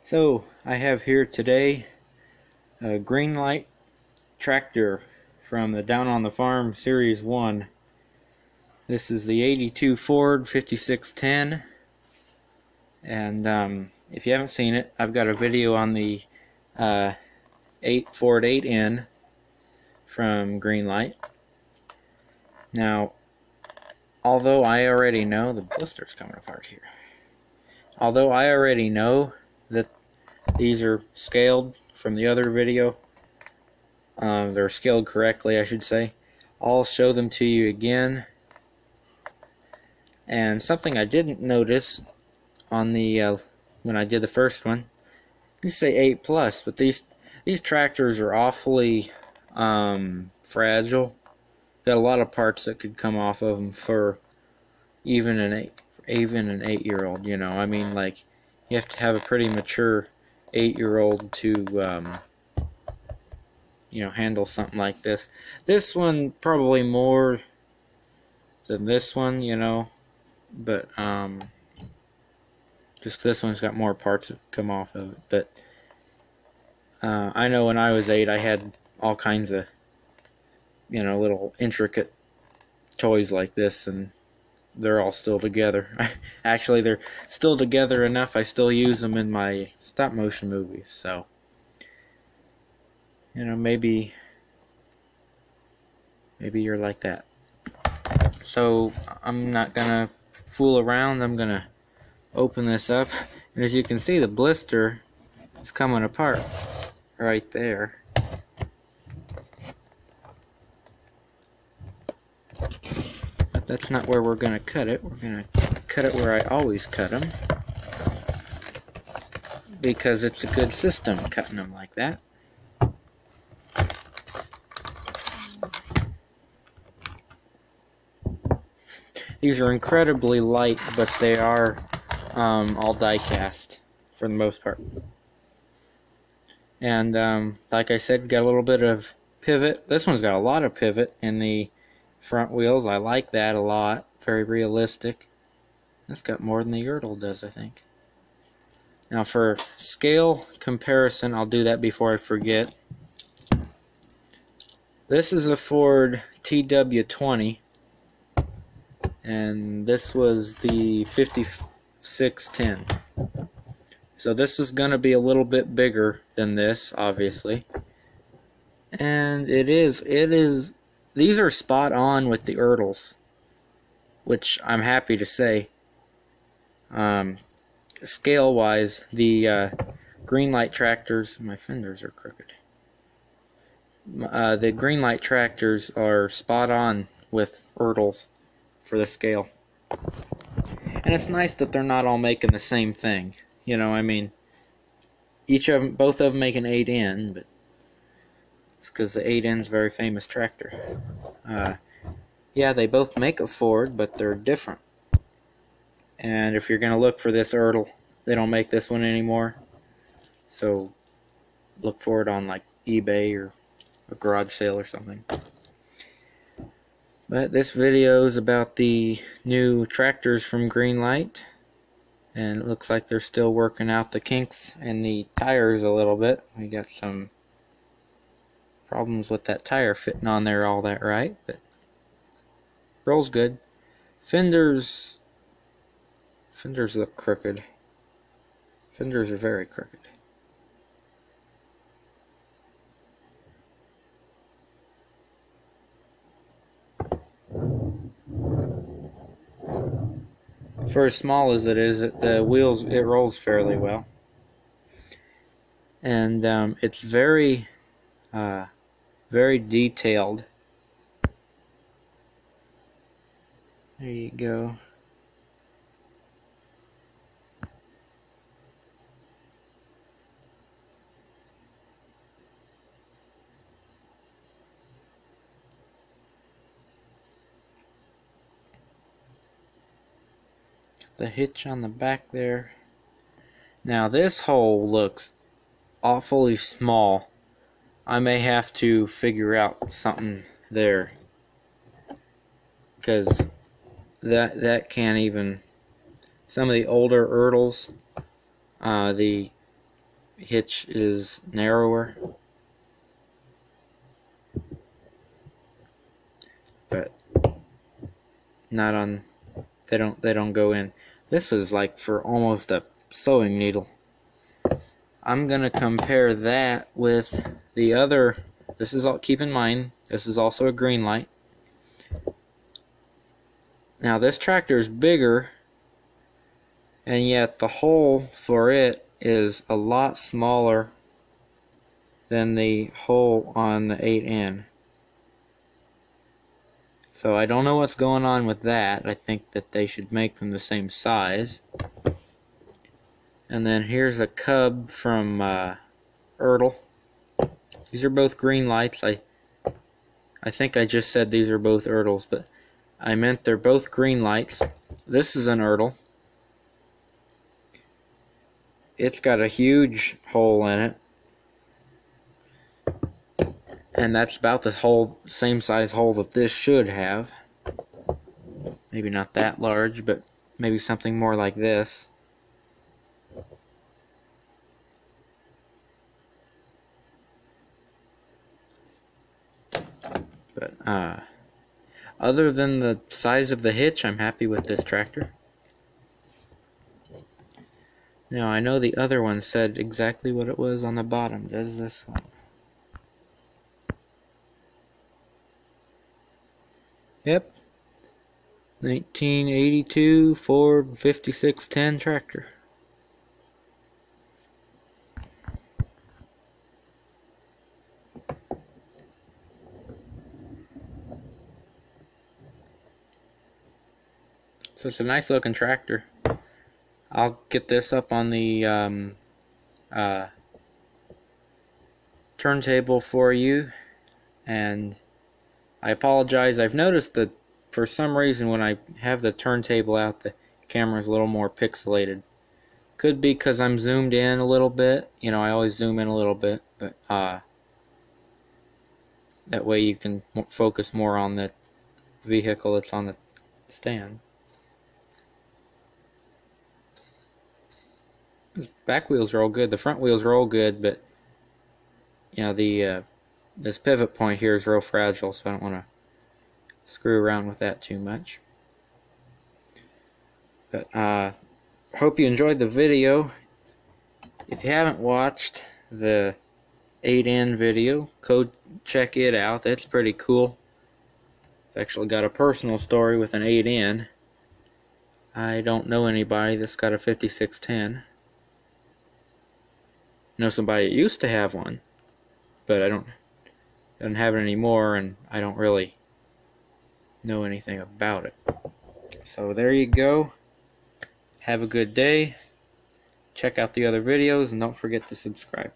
So I have here today a Greenlight tractor from the Down on the Farm Series 1. This is the 82 Ford 5610, and if you haven't seen it, I've got a video on the Ford 8N from Greenlight. Now, although I already know the blister's coming apart here, although I already know that these are scaled from the other video, they're scaled correctly, I should say. I'll show them to you again. And something I didn't notice on the when I did the first one, you say 8 plus, but these tractors are awfully fragile. Got a lot of parts that could come off of them for even an 8-year-old. You know, I mean, like, you have to have a pretty mature 8-year-old to you know, handle something like this. This one probably more than this one, you know, but just this one's got more parts that come off of it. But I know when I was 8, I had all kinds of, you know, little intricate toys like this, and they're all still together. Actually, they're still together enough I still use them in my stop motion movies. So, you know, maybe you're like that. So I'm not gonna fool around. I'm gonna open this up, and as you can see, the blister is coming apart right there. But that's not where we're gonna cut it. We're gonna cut it where I always cut them, because it's a good system cutting them like that. These are incredibly light, but they are all die cast for the most part. And like I said, got a little bit of pivot. This one's got a lot of pivot in the front wheels. I like that a lot. Very realistic. That's got more than the Yertle does, I think. Now for scale comparison, I'll do that before I forget. This is a Ford TW20. And this was the 5610. So this is going to be a little bit bigger than this, obviously. And these are spot on with the Yertles, which I'm happy to say. Scale wise, the Greenlight tractors, my fenders are crooked. The Greenlight tractors are spot on with Yertles for the scale. And it's nice that they're not all making the same thing. You know, I mean, both of them make an 8N, but it's because the 8N's a very famous tractor. Yeah, they both make a Ford, but they're different. And if you're going to look for this Yertle, they don't make this one anymore. So look for it on like eBay or a garage sale or something. But this video is about the new tractors from Greenlight, and it looks like they're still working out the kinks in the tires a little bit. We got some problems with that tire fitting on there all that right, but rolls good. Fenders look crooked. Fenders are very crooked. For as small as it is, the wheels, it rolls fairly well. And it's very detailed. There you go. The hitch on the back there. Now this hole looks awfully small. I may have to figure out something there, because that can't even. Some of the older Yertles, the hitch is narrower, but not on. They don't go in. This is like for almost a sewing needle. I'm gonna compare that with the other. This is all. Keep in mind, this is also a Greenlight. Now this tractor is bigger, and yet the hole for it is a lot smaller than the hole on the 8N. So I don't know what's going on with that. I think that they should make them the same size. And then here's a cub from Ertl. These are both Greenlights. I think I just said these are both Ertls, but I meant they're both Greenlights. This is an Ertl. It's got a huge hole in it, and that's about the same size hole that this should have. Maybe not that large, but maybe something more like this. But other than the size of the hitch, I'm happy with this tractor. Now I know the other one said exactly what it was on the bottom. Does this one? Yep. 1982 Ford 5610 tractor. So it's a nice looking tractor. I'll get this up on the turntable for you, and I apologize. I've noticed that for some reason when I have the turntable out, the camera is a little more pixelated. Could be because I'm zoomed in a little bit. You know, I always zoom in a little bit, but that way you can focus more on the vehicle that's on the stand. The back wheels are all good. The front wheels are all good, but you know, this pivot point here is real fragile, so I don't want to screw around with that too much. But hope you enjoyed the video. If you haven't watched the 8N video, go check it out. That's pretty cool. I've actually got a personal story with an 8N. I don't know anybody that's got a 5610. Know somebody that used to have one, but I don't have it anymore, and I don't really know anything about it. So there you go. Have a good day. Check out the other videos, and don't forget to subscribe.